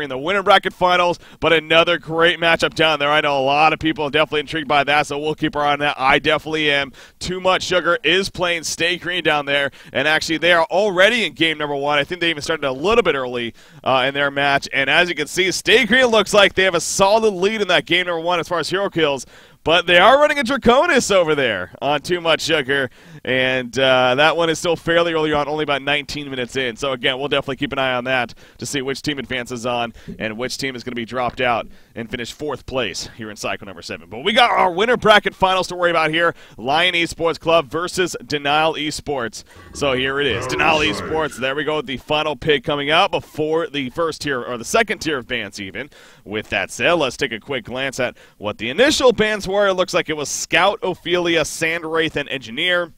in the winner bracket finals, but another great matchup down there. I know a lot of people are definitely intrigued by that, so we'll keep our eye on that. I definitely am. Too Much Sugar is playing Stay Green down there, and actually they are already in game number 1. I think they even started a little bit early in their match, and as you can see, Stay Green looks like they have a solid lead in that game number 1 as far as hero kills. But they are running a Draconis over there on Too Much Sugar, and that one is still fairly early on, only about 19 minutes in. So, again, we'll definitely keep an eye on that to see which team advances on and which team is going to be dropped out and finish 4th place here in cycle number 7. But we got our winner bracket finals to worry about here. Lion Esports Club versus dnL Esports. So here it is. dnL Esports, there we go, the final pick coming out before the first tier, or the second tier of bans even. With that said, let's take a quick glance at what the initial bans were. It looks like it was Scout, Ophelia, Sandwraith, and Engineer.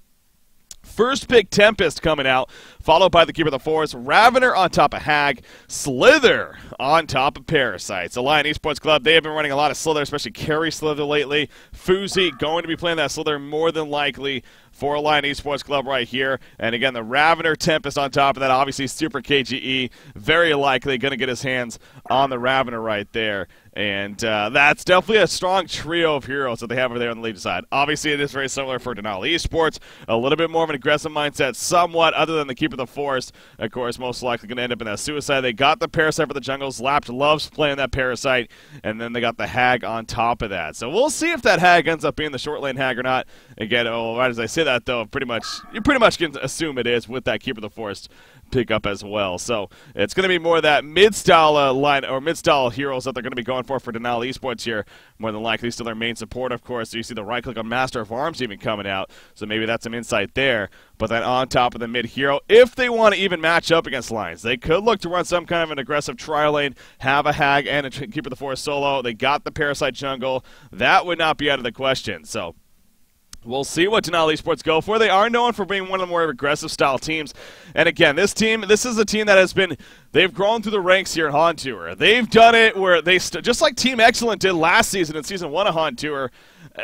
First pick, Tempest coming out, followed by the Keeper of the Forest, Ravener on top of Hag, Slither on top of Parasite. So Lion Esports Club, they have been running a lot of Slither, especially carry Slither lately. Fuzi going to be playing that Slither more than likely for Lion Esports Club right here. And again, the Ravener Tempest on top of that, obviously Super KGE, very likely going to get his hands on the Ravener right there. And that's definitely a strong trio of heroes that they have over there on the lead side. Obviously, it is very similar for dnL Esports. A little bit more of an aggressive mindset, somewhat, other than the Keeper of the Forest. Of course, most likely going to end up in that Suicide. They got the Parasite for the jungles. Lapped loves playing that Parasite. And then they got the Hag on top of that. So we'll see if that Hag ends up being the short lane Hag or not. Again, right as I say that, though, you pretty much can assume it is with that Keeper of the Forest pick up as well. So it's going to be more of that mid-style line or mid-style heroes that they're going to be going for dnL Esports here, more than likely. Still their main support, of course. So you see the right click on Master of Arms even coming out, so maybe that's some insight there. But then on top of the mid hero, if they want to even match up against Lions, they could look to run some kind of an aggressive trial lane, have a Hag and a Keeper of the Forest solo. They got the Parasite jungle. That would not be out of the question. So we'll see what dnL Esports go for. They are known for being one of the more aggressive style teams. And again, this is a team that has been, they've grown through the ranks here in HoN Tour. They've done it where they, just like Team Excellent did last season in Season 1 of HoN Tour,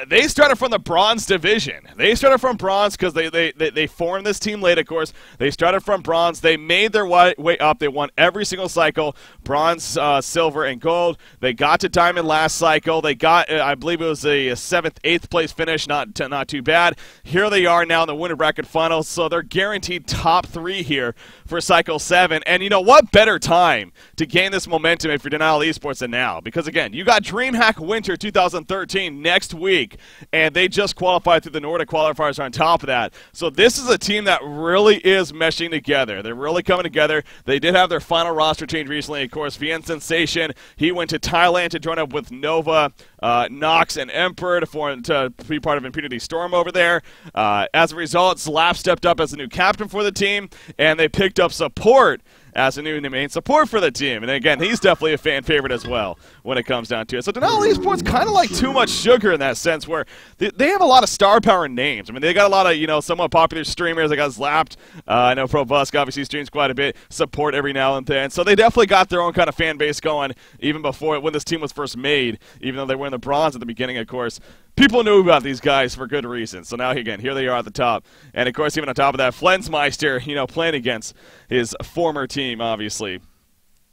they started from the Bronze division. They started from Bronze because they formed this team late, of course. They started from Bronze. They made their way up. They won every single cycle, Bronze, Silver, and Gold. They got to Diamond last cycle. They got, I believe it was a 7th, 8th place finish, not too bad. Here they are now in the winner bracket finals, so they're guaranteed top 3 here for Cycle 7. And you know what better time to gain this momentum if you're dnL Esports than now? Because again, you got DreamHack Winter 2013 next week, and they just qualified through the Nordic qualifiers on top of that. So this is a team that really is meshing together. They're really coming together. They did have their final roster change recently. Of course, Vien Sensation, he went to Thailand to join up with Nova, Nox, and Emperor to be part of Impunity Storm over there. As a result, Slap stepped up as the new captain for the team, and they picked up support as a new main support for the team. And again, he's definitely a fan favorite as well when it comes down to it. So dnL Esports kind of like Too Much Sugar in that sense, where they have a lot of star power names. I mean, they got a lot of, somewhat popular streamers. They got Slapped. I know ProBusk obviously streams quite a bit, support every now and then. So they definitely got their own kind of fan base going even before, when this team was first made, even though they were in the Bronze at the beginning, of course. People knew about these guys for good reason. So now, again, here they are at the top. And, of course, even on top of that, Flensmeister, playing against his former team, obviously,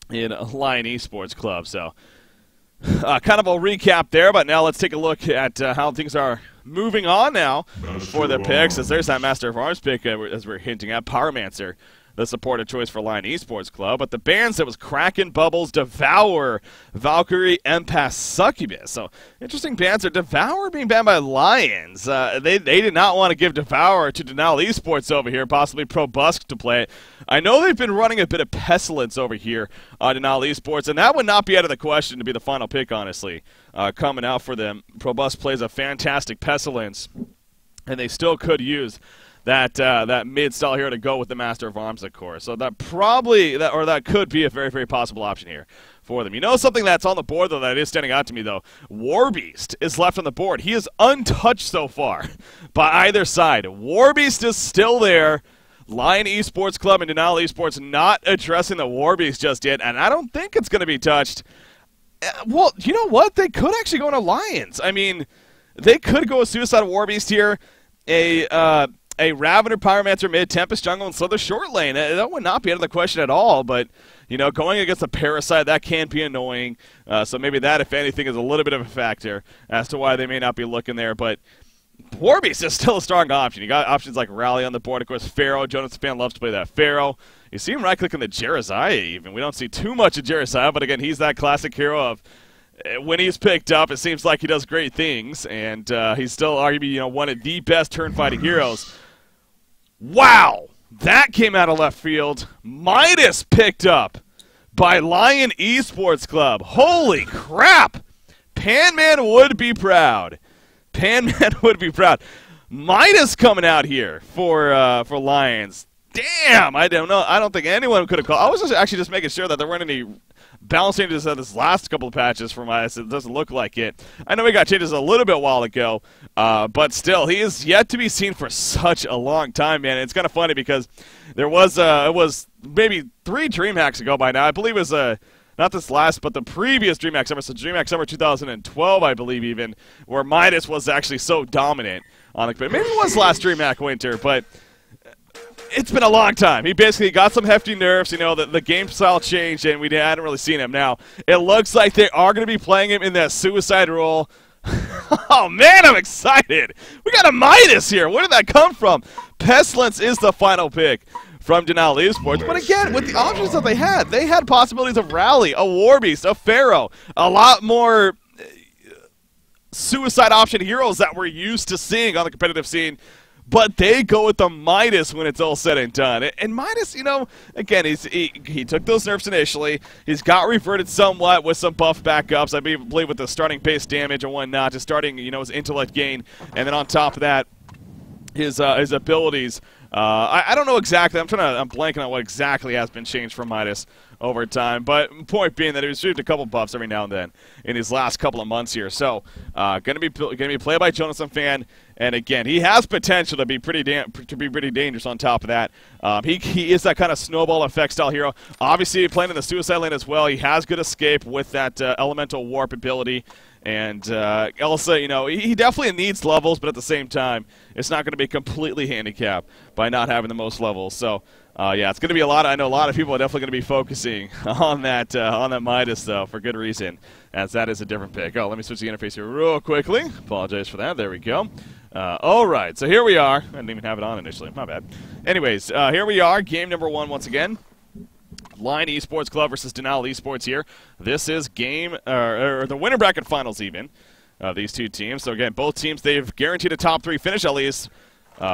in Lion Esports Club. So, kind of a recap there. But now let's take a look at how things are moving on now for the picks. As there's that Master of Arms pick, as we're hinting at, Pyromancer, the supported choice for Lion Esports Club. But the bans, it was Kraken, Bubbles, Devour, Valkyrie, Empath, Succubus. So, interesting bans are Devour being banned by Lions. They did not want to give Devour to dnL Esports over here, possibly ProBusk to play it. I know they've been running a bit of Pestilence over here on dnL Esports, and that would not be out of the question to be the final pick, honestly, coming out for them. ProBusk plays a fantastic Pestilence, and they still could use that mid-style hero to go with the Master of Arms, of course. So that that could be a very, very possible option here for them. Something that's on the board, though, that is standing out to me, though. Warbeast is left on the board. He is untouched so far by either side. Warbeast is still there. Lion Esports Club and dnL Esports not addressing the Warbeast just yet, and I don't think it's going to be touched. Well, you know what? They could actually go into Lions. I mean, they could go a Suicide Warbeast here, a Ravener, Pyromancer, mid, Tempest, jungle, and Slither short lane. That would not be out of the question at all, but You know, going against a Parasite, that can be annoying. So maybe that, if anything, is a little bit of a factor as to why they may not be looking there. But Warbeast is still a strong option. You got options like Rally on the board. Of course, Pharaoh. Jonas Fan loves to play that Pharaoh. You see him right-clicking the Jeremiah even. We don't see too much of Jeremiah, but again, he's that classic hero of when he's picked up, it seems like he does great things, and he's still arguably one of the best turn-fighting heroes. Wow! That came out of left field. Midas picked up by Lion Esports Club. Holy crap! Panman would be proud. Panman would be proud. Midas coming out here for Lions. Damn! I don't know. I don't think anyone could have called. I was just making sure that there weren't any balance changes in this last couple of patches for Midas. It doesn't look like it. I know we got changes a little bit while ago, but still, he is yet to be seen for such a long time, man. And it's kind of funny because there was it was maybe 3 DreamHacks ago by now. I believe it was not this last, but the previous DreamHack Summer, so DreamHack Summer 2012, I believe even, where Midas was actually so dominant on it. Maybe it was last DreamHack Winter, but it's been a long time. He basically got some hefty nerfs. You know, the game style changed, and we hadn't really seen him. Now, it looks like they are going to be playing him in that suicide role. Oh, man, I'm excited. We got a Midas here. Where did that come from? Pestilence is the final pick from dnL Esports. But again, with the options that they had possibilities of Rally, a Warbeast, a Pharaoh, a lot more suicide option heroes that we're used to seeing on the competitive scene. But they go with the Midas when it's all said and done. And Midas, you know, again, he took those nerfs initially. He's got reverted somewhat with some buff backups. I believe with the starting base damage and whatnot, just starting, you know, his intellect gain. And then on top of that, his abilities. I don't know exactly. I'm blanking on what exactly has been changed from Midas over time. But point being that he received a couple buffs every now and then in his last couple of months here. So gonna be played by Jonathan Fan. And again, he has potential to be pretty dangerous. On top of that, he is that kind of snowball effect style hero. Obviously, playing in the suicide lane as well. He has good escape with that elemental warp ability. And also, you know, he definitely needs levels, but at the same time, it's not going to be completely handicapped by not having the most levels. So, yeah, it's going to be a lot. I know a lot of people are definitely going to be focusing on that Midas, though, for good reason, as that is a different pick. Oh, let me switch the interface here real quickly. Apologize for that. There we go. All right, so here we are. I didn't even have it on initially. My bad. Anyways, here we are. Game number 1 once again. Lion Esports Club versus dnL Esports here. This is game, or the winner bracket finals even, of these two teams. So again, both teams, they've guaranteed a top 3 finish at least.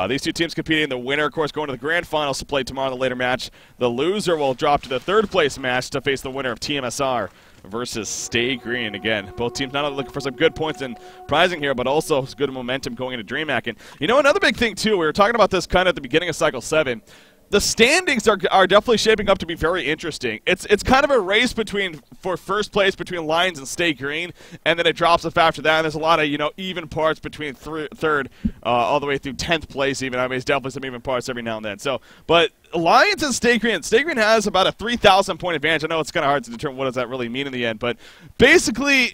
These two teams competing. The winner, of course, going to the grand finals to play tomorrow in the later match. The loser will drop to the 3rd place match to face the winner of TMSR versus Stay Green. Again, both teams not only looking for some good points and prizing here, but also good momentum going into DreamHack. And you know, another big thing too, we were talking about this kind of at the beginning of Cycle 7. The standings are definitely shaping up to be very interesting. It's kind of a race for first place between Lions and Stay Green, and then it drops off after that. And there's a lot of, you know, even parts between 3rd all the way through 10th place even. I mean, there's definitely some even parts every now and then. So, but Lions and Stay Green has about a 3,000 point advantage. I know it's kind of hard to determine what does that really mean in the end, but basically,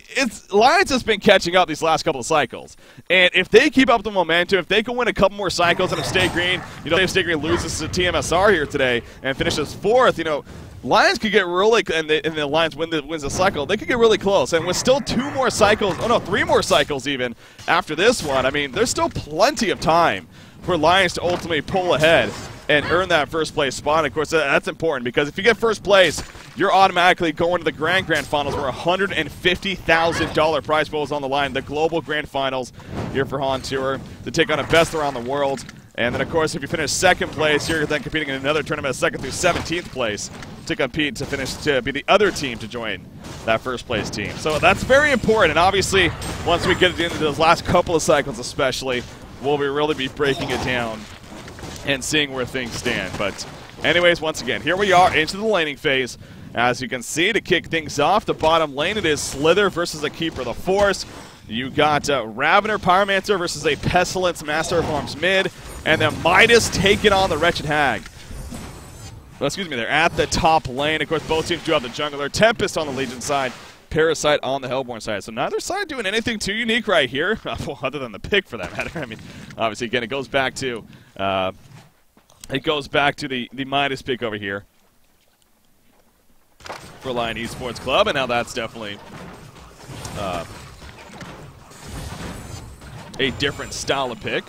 Lions has been catching up these last couple of cycles. And if they keep up the momentum, if they can win a couple more cycles, and if Stay Green, you know, if Stay Green loses to TMSR here today and finishes 4th, you know, Lions could get really, and the Lions wins the cycle, they could get really close. And with still 2 more cycles, 3 more cycles even after this one, I mean, there's still plenty of time for Lions to ultimately pull ahead and earn that 1st place spot. And of course, that's important because if you get 1st place, you're automatically going to the grand finals where $150,000 prize pool is on the line. The global grand finals here for HoN Tour to take on the best around the world. And then, of course, if you finish 2nd place, you're then competing in another tournament, 2nd through 17th place, to compete to be the other team to join that 1st place team. So that's very important. And obviously, once we get into those last couple of cycles especially, we'll really be breaking it down and seeing where things stand. But anyways, once again, here we are into the laning phase. As you can see, to kick things off, the bottom lane, it is Slither versus a Keeper of the Force. You got Ravener Pyromancer versus a Pestilence Master of Arms mid, and then Midas taking on the Wretched Hag. Well, excuse me, they're at the top lane. Of course, both teams do have the jungler. Tempest on the Legion side, Parasite on the Hellborn side. So neither side doing anything too unique right here, other than the pick for that matter. I mean, obviously, again, it goes back to the Midas pick over here. for Lion Esports Club, and now that's definitely a different style of pick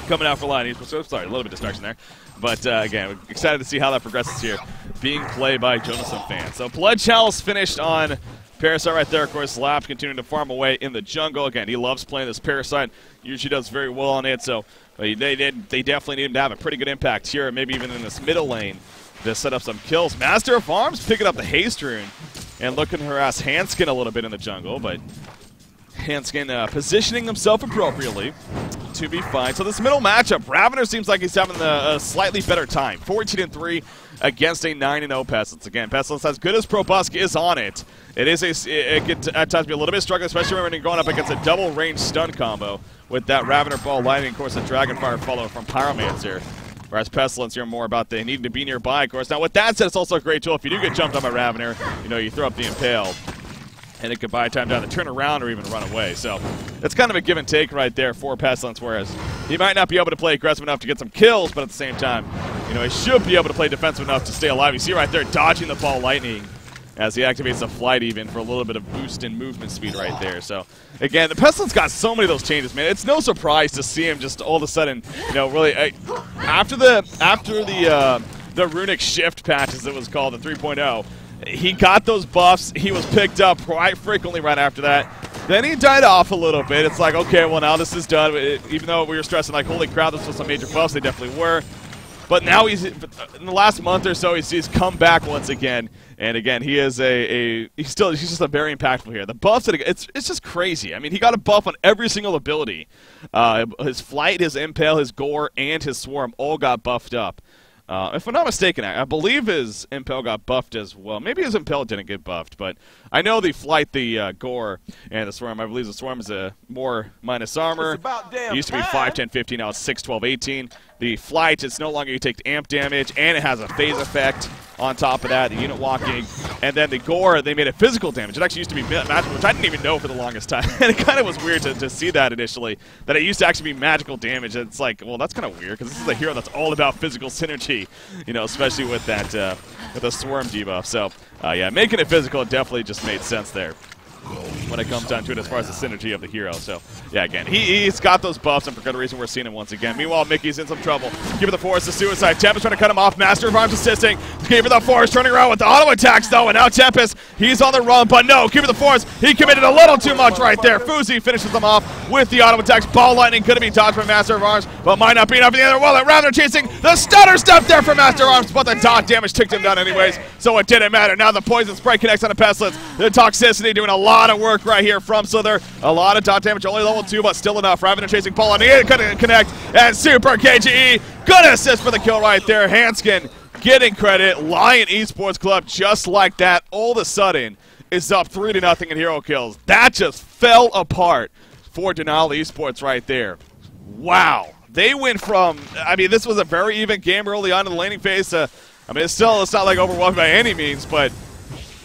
coming out for Lion Esports. So, sorry, a little bit of distraction there. But again, we're excited to see how that progresses here, being played by Jonathan Fan. So Blood Chalice finished on Parasite right there. Of course, Labs continuing to farm away in the jungle. Again, he loves playing this Parasite. Usually does very well on it. So they definitely need him to have a pretty good impact here, maybe even in this middle lane to set up some kills. Master of Arms picking up the Haste Rune and looking to harass Hanskin a little bit in the jungle, but Hanskin positioning himself appropriately to be fine. So this middle matchup, Ravener seems like he's having a slightly better time. 14-3 against a 9-0 Pestilence. Again, Pestilence, as good as Probusk is on it, it can at times be a little bit struggling, especially when you're going up against a double range stun combo with that Ravener Ball Lightning, of course, the Dragonfire follow from Pyromancer. Whereas Pestilence, you're more about they needing to be nearby, of course. Now, with that said, it's also a great tool. If you do get jumped on by Ravener, you throw up the Impale, and it could buy time down to turn around or even run away. So it's kind of a give and take right there for Pestilence, whereas he might not be able to play aggressive enough to get some kills, but at the same time, he should be able to play defensive enough to stay alive. You see right there, dodging the Ball Lightning as he activates the Flight even for a little bit of boost in movement speed right there. So again, the Pestilence got so many of those changes, man. It's no surprise to see him just all of a sudden, really after the Runic Shift patch, as it was called, the 3.0. He got those buffs. He was picked up quite frequently right after that. Then he died off a little bit. It's like, okay, well, now this is done. Even though we were stressing, like, holy crap, this was some major buffs. They definitely were. But now in the last month or so, he's come back once again. And again, he is he's just a very impactful here. The buffs, it's just crazy. I mean, he got a buff on every single ability. His Flight, his Impale, his Gore, and his Swarm all got buffed up. If I'm not mistaken, I believe his Impale got buffed as well. Maybe his Impale didn't get buffed, but I know the Flight, the Gore, and the Swarm. I believe the Swarm is a more minus armor. It used to be 5, 10, 15. Now it's 6, 12, 18. The Flight, it's no longer you take amp damage, and it has a phase effect on top of that, the unit walking. And then the Gore, they made it physical damage. It actually used to be magical, which I didn't even know for the longest time. And it kind of was weird to see that initially, that it used to actually be magical damage. And it's like, well, that's kind of weird, because this is a hero that's all about physical synergy, especially with that, with the Swarm debuff. So, yeah, making it physical definitely just made sense there when it comes down to it as far as the synergy of the hero. So, yeah, again, he's got those buffs, and for good reason we're seeing him once again. Meanwhile, Mickey's in some trouble. Keeper the Forest, the Suicide. Tempest trying to cut him off. Master of Arms assisting. Keeper the Forest turning around with the auto attacks, though, and now Tempest, he's on the run, but no, Keeper the Forest, he committed a little too much right there. Fuzi finishes them off with the auto attacks. Ball Lightning could have been dodged by Master of Arms, but might not be enough in the other wallet. Rather chasing the stutter step there for Master of Arms, but the dot damage ticked him down anyways, so it didn't matter. Now the Poison Spray connects on the Pestilence. The Toxicity doing a lot of work right here from Slither. A lot of dot damage, only level 2, but still enough. Ravener chasing Paul, and he couldn't connect, and Super KGE, good assist for the kill right there. Hanskin getting credit. Lion Esports Club, just like that, all of a sudden, is up 3-0 in hero kills. That just fell apart for dnL Esports right there. Wow. They went from, this was a very even game early on in the laning phase. It's not like overwhelming by any means, but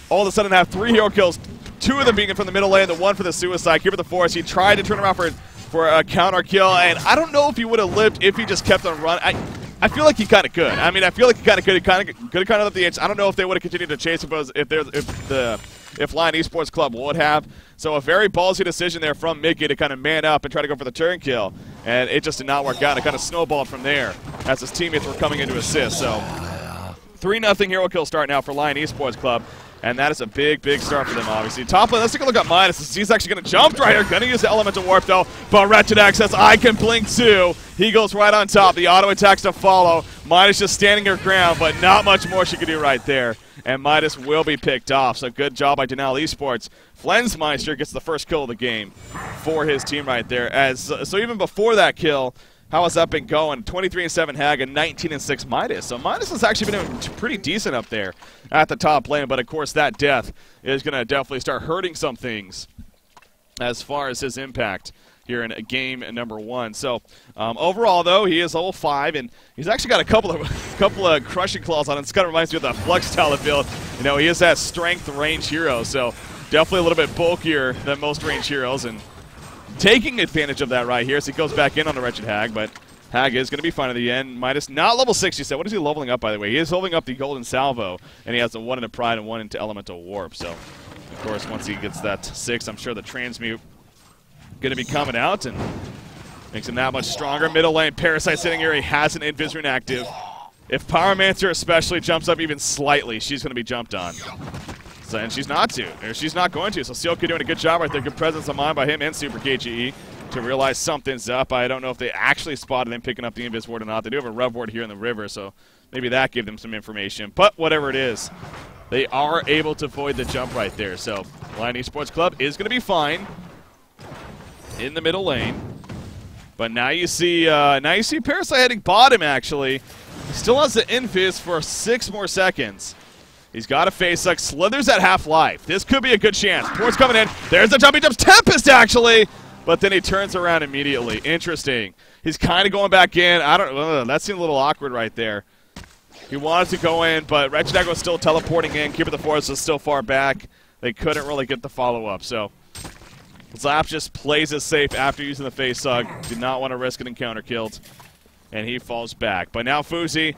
all of a sudden have 3 hero kills, 2 of them being from the middle lane, the 1 for the Suicide. Keeper the Forest, he tried to turn around for a counter kill, and I don't know if he would have lived if he just kept on running. I feel like he kind of could. I feel like he kind of could. He could have kind of left the edge. I don't know if they would have continued to chase him if Lion Esports Club would have. So a very ballsy decision there from Mickey to kind of man up and try to go for the turn kill, and it just did not work out. It kind of snowballed from there as his teammates were coming in to assist. So 3-0 hero kill start now for Lion Esports Club. And that is a big, big start for them, obviously. Top lane, let's take a look at Midas. He's actually going to jump right here. Going to use the Elemental Warp, though. But Wretched X says, I can blink too. He goes right on top. The auto attacks to follow. Midas just standing her ground, but not much more she can do right there. And Midas will be picked off. So good job by dnL Esports. Flensmeister gets the first kill of the game for his team right there. So even before that kill, how has that been going? 23-7 Hag and 19-6 Midas. So Midas has actually been doing pretty decent up there at the top lane, but of course that death is going to definitely start hurting some things as far as his impact here in game number 1. So overall, though, he is level 5, and he's actually got a couple of crushing claws on him. This kind of reminds me of that Flux style of build. He is that strength range hero, so definitely a little bit bulkier than most range heroes, and taking advantage of that right here as he goes back in on the Wretched Hag, but Hag is going to be fine at the end. Midas, not level 6, you said. What is he leveling up, by the way? He is leveling up the Golden Salvo, and he has a 1 into Pride and 1 into Elemental Warp. So, of course, once he gets that 6, I'm sure the Transmute going to be coming out and makes him that much stronger. Middle lane, Parasite sitting here. He has an Invis rune active. If Pyromancer especially jumps up even slightly, she's going to be jumped on. So, and she's not going to. So Sealka doing a good job right there. Good presence of mind by him and Super KGE to realize something's up. I don't know if they actually spotted him picking up the Invis ward or not. They do have a Rev ward here in the river, so maybe that gave them some information. But whatever it is, they are able to avoid the jump right there. So Lion Esports Club is going to be fine in the middle lane. But now you see Parasite heading bottom, actually. He still has the Invis for 6 more seconds. He's got a face like slithers at half-life. This could be a good chance. Port's coming in. There's the jump. He jumps Tempest, actually. But then he turns around immediately. Interesting. He's kind of going back in. I don't know. That seemed a little awkward right there. He wanted to go in, but Wretched Egg was still teleporting in. Keeper of the Forest was still far back. They couldn't really get the follow-up. So Zap just plays it safe after using the face hug. Did not want to risk getting counter-killed. And he falls back. But now Fuzi's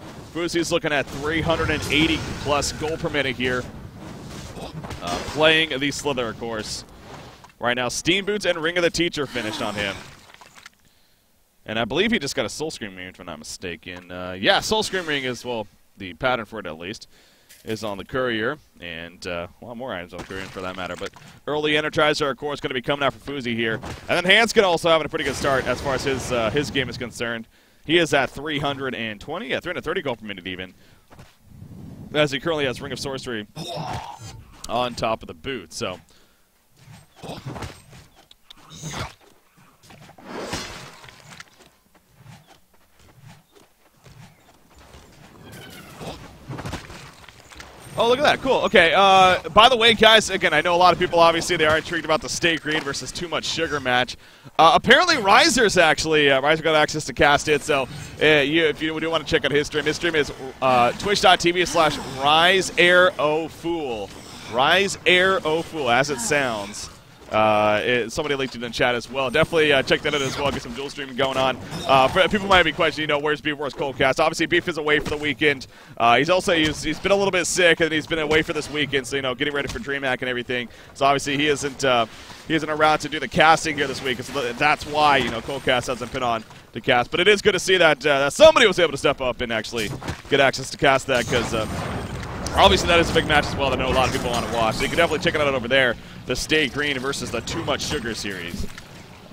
looking at 380+ gold per minute here. Playing the Slither, of course. Right now, Steam Boots and Ring of the Teacher finished on him. And I believe he just got a Soul Scream ring, if I'm not mistaken. Yeah, Soul Scream ring is, well, the pattern for it at least, is on the Courier. And a lot more items on the Courier for that matter. But early Energizer, of course, going to be coming out for Fuzi here. And then Hanskin also having a pretty good start as far as his game is concerned. He is at 320, yeah, 330 gold per minute even, as he currently has Ring of Sorcery on top of the boot. So, oh, look at that. Cool. Okay, by the way, guys, again, I know a lot of people, obviously, they are intrigued about the Stay Green versus Too Much Sugar match. Apparently, Riser's actually, Riser got access to cast it, so if you do want to check out his stream is twitch.tv/RiseAirOFool. RiseAirOFool, as it sounds. Somebody linked it in the chat as well. Definitely check that out as well. Get some dual streaming going on. People might be questioning, where's Beef, where's Coldcast? Obviously, Beef is away for the weekend. He's been a little bit sick, and he's been away for this weekend. So getting ready for DreamHack and everything. So obviously, he isn't around to do the casting here this week. So that's why Coldcast hasn't been on to cast. But it is good to see that somebody was able to step up and actually get access to cast that, because obviously that is a big match as well that I know a lot of people want to watch. So you can definitely check it out over there. The Stay Green versus the Too Much Sugar series,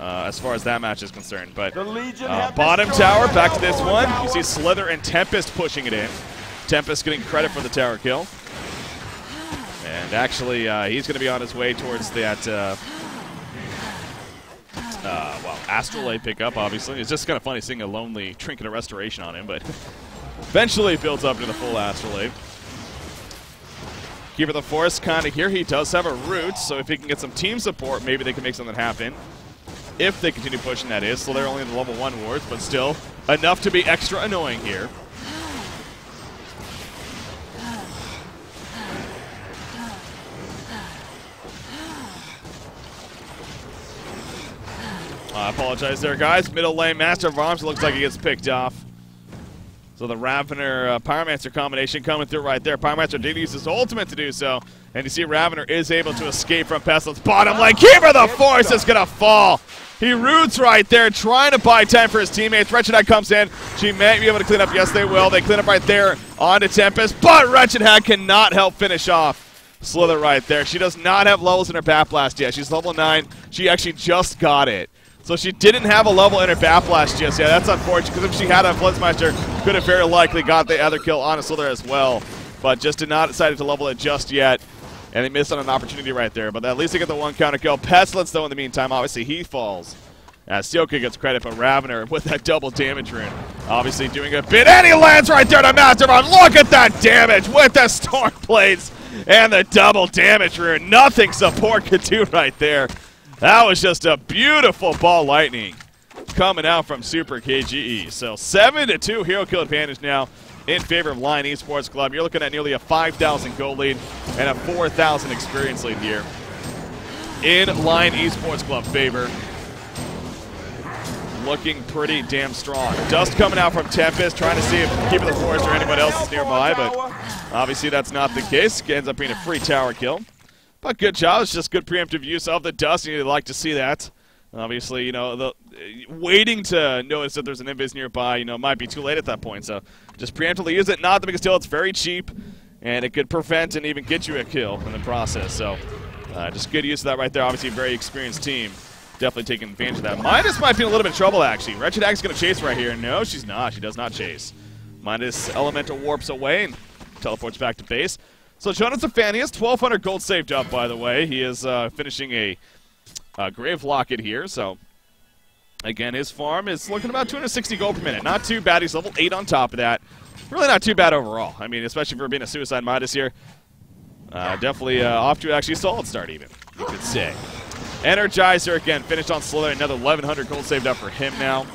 as far as that match is concerned. But bottom tower, back to this one. You see Slither and Tempest pushing it in. Tempest getting credit for the tower kill. And actually, he's going to be on his way towards that, Astral Aid pickup, obviously. It's just kind of funny seeing a lonely Trinket of Restoration on him, but eventually builds up into the full Astral Aid. Keeper of the Forest kind of here. He does have a root, so if he can get some team support, maybe they can make something happen. If they continue pushing, that is. So they're only in the level 1 wards, but still enough to be extra annoying here. I apologize there, guys. Middle lane, Master of Arms, looks like he gets picked off. So the Ravener Pyromancer combination coming through right there. Pyromancer did use his ultimate to do so. And you see Ravener is able to escape from Pestilence. Bottom lane, Keeper of the Forest is going to fall. He roots right there, trying to buy time for his teammates. Wretched Hag comes in. She may be able to clean up. Yes, they will. They clean up right there onto Tempest. But Wretched Hag cannot help finish off Slither right there. She does not have levels in her Bat Blast yet. She's level 9. She actually just got it. So she didn't have a level in her Bat Blast just yet. That's unfortunate, because if she had a Blitzmeister, could have very likely got the other kill on a Slither as well. But just did not decide to level it just yet. And they missed on an opportunity right there. But at least they get the 1 counter kill. Pestilence, though, in the meantime, obviously he falls. Sealka gets credit, but Ravener with that double damage rune. Obviously doing a bit. And he lands right there to Master Bomb. Look at that damage with the Storm Blades and the double damage rune. Nothing support could do right there. That was just a beautiful ball lightning coming out from Super KGE. So 7-2 hero kill advantage now in favor of Lion Esports Club. You're looking at nearly a 5,000 gold lead and a 4,000 experience lead here in Lion Esports Club favor. looking pretty damn strong. Dust coming out from Tempest, trying to see if Keeper the Forest or anybody else is nearby, but obviously that's not the case. Ends up being a free tower kill. But good job. It's just good preemptive use of the Dust, and you'd like to see that. Obviously, you know, waiting to notice that there's an invis nearby, you know, might be too late at that point. So just preemptively use it. Not the biggest deal. It's very cheap, and it could prevent and even get you a kill in the process. So just good use of that right there. Obviously, a very experienced team. Definitely taking advantage of that. Midas might be in a little bit of trouble, actually. Wretched Ag's going to chase right here. No, she's not. She does not chase. Midas Elemental warps away and teleports back to base. So Jonathan's a fan. He has 1,200 gold saved up, by the way. He is finishing a Grave Locket here. So, again, his farm is looking about 260 gold per minute. Not too bad. He's level 8 on top of that. Really not too bad overall. I mean, especially for being a Suicide Midas here. Definitely off to actually a solid start, even, you could say. Energizer, again, finished on Slither. Another 1,100 gold saved up for him now.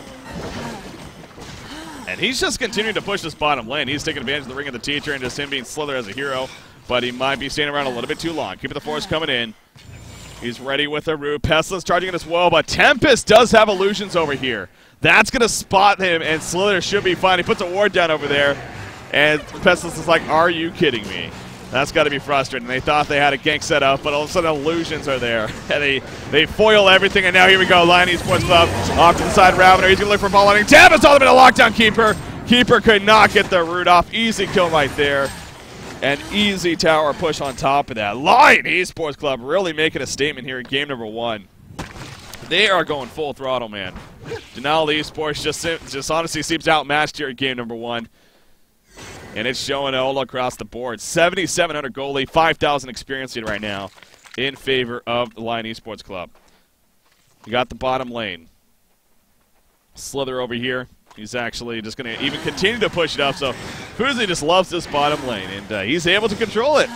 And he's just continuing to push this bottom lane. He's taking advantage of the Ring of the Teacher and just him being Slither as a hero. But he might be staying around a little bit too long. Keeping the Force coming in. He's ready with a root. Pestilence charging it as well, but Tempest does have illusions over here. That's going to spot him, and Slither should be fine. He puts a ward down over there, and Pestilence is like, are you kidding me? That's got to be frustrating. They thought they had a gank set up, but all of a sudden illusions are there. And they foil everything, and now here we go. Lion Esports Club off to the side. Ravener, he's going to look for ball landing. Tempest all the way to lockdown Keeper. Keeper could not get the root off. Easy kill right there. An easy tower push on top of that. Lion Esports Club really making a statement here in game number 1. They are going full throttle, man. dnL Esports just honestly seems outmatched here in game number 1. And it's showing all across the board. 7,700 goalie, 5,000 experience right now in favor of the Lion Esports Club. You got the bottom lane. Slither over here. He's actually just going to even continue to push it up. So Fuzzy just loves this bottom lane, and he's able to control it.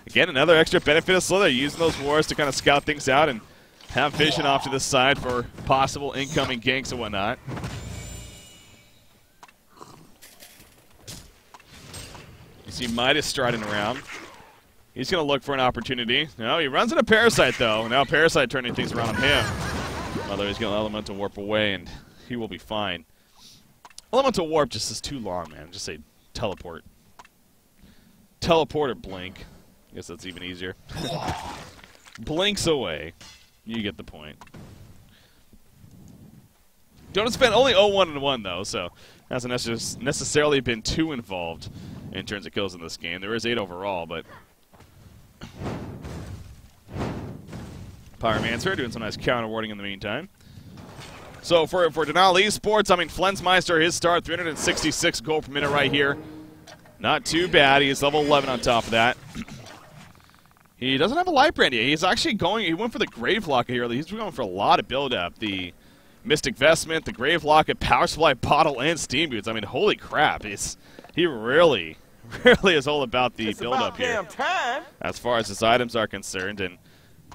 Again, another extra benefit of Slither, using those wars to kind of scout things out and have vision off to the side for possible incoming ganks and whatnot. You see Midas striding around. He's going to look for an opportunity. No, he runs into Parasite, though. Now Parasite turning things around on him. Although he's going to Elemental Warp away, and he will be fine. Elemental Warp just is too long, man. Just say teleport. Teleport or blink. I guess that's even easier. Blinks away. You get the point. Don't spend only 0-1-1, though, so hasn't necessarily been too involved in terms of kills in this game. There is 8 overall, but Pyromancer doing some nice counter warding in the meantime. So for dnL Esports, I mean, Flensmeister, his start, 366 gold per minute right here. Not too bad. He's level 11 on top of that. He doesn't have a light brand yet. He's actually going, he went for the Grave Locket here. He's going for a lot of build-up. The Mystic Vestment, the Grave Locket, Power Supply Bottle, and Steam Boots. I mean, holy crap. He really is all about the build-up here as far as his items are concerned. And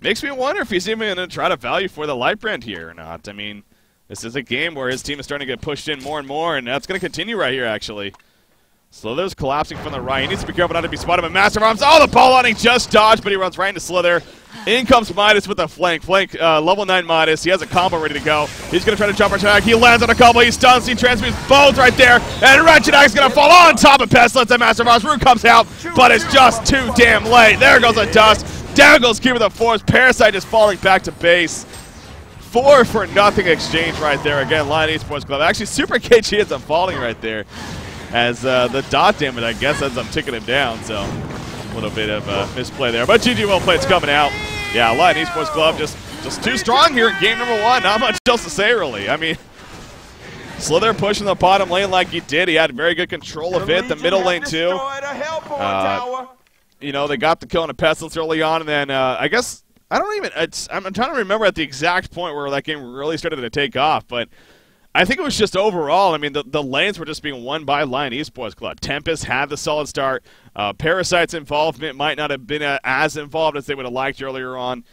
makes me wonder if he's even going to try to value for the light brand here or not. I mean, this is a game where his team is starting to get pushed in more and more, and that's going to continue right here, actually. Slither's collapsing from the right. He needs to be careful not to be spotted by Massive Arms. Oh, the ball hunting just dodged, but he runs right into Slither. In comes Midas with a flank. Level 9 Midas. He has a combo ready to go. He's going to try to jump attack. He lands on a couple. He stuns. He transmutes both right there. And Wretched Ag's going to fall on top of Pestilence. And Massive Arms. Root comes out, but it's just too damn late. There goes the Dust. Down goes Keeper the Force. Parasite is falling back to base. 4-for-0 exchange right there. Again, Lion Esports Club. Actually, Super KG ends up falling right there as the dot damage, I guess, ends up ticking him down. So a little bit of a misplay there. But GG well played's coming out. Yeah, Lion Esports Club just too strong here in game number 1. Not much else to say, really. I mean, Slither pushing the bottom lane like he did. He had very good control of it. The middle lane, too. You know, they got the kill on a Pestilence early on, and then I guess I'm trying to remember at the exact point where that game really started to take off, but I think it was just overall. I mean, the lanes were just being won by Lion Esports Club. Tempest had the solid start. Parasite's involvement might not have been as involved as they would have liked earlier on.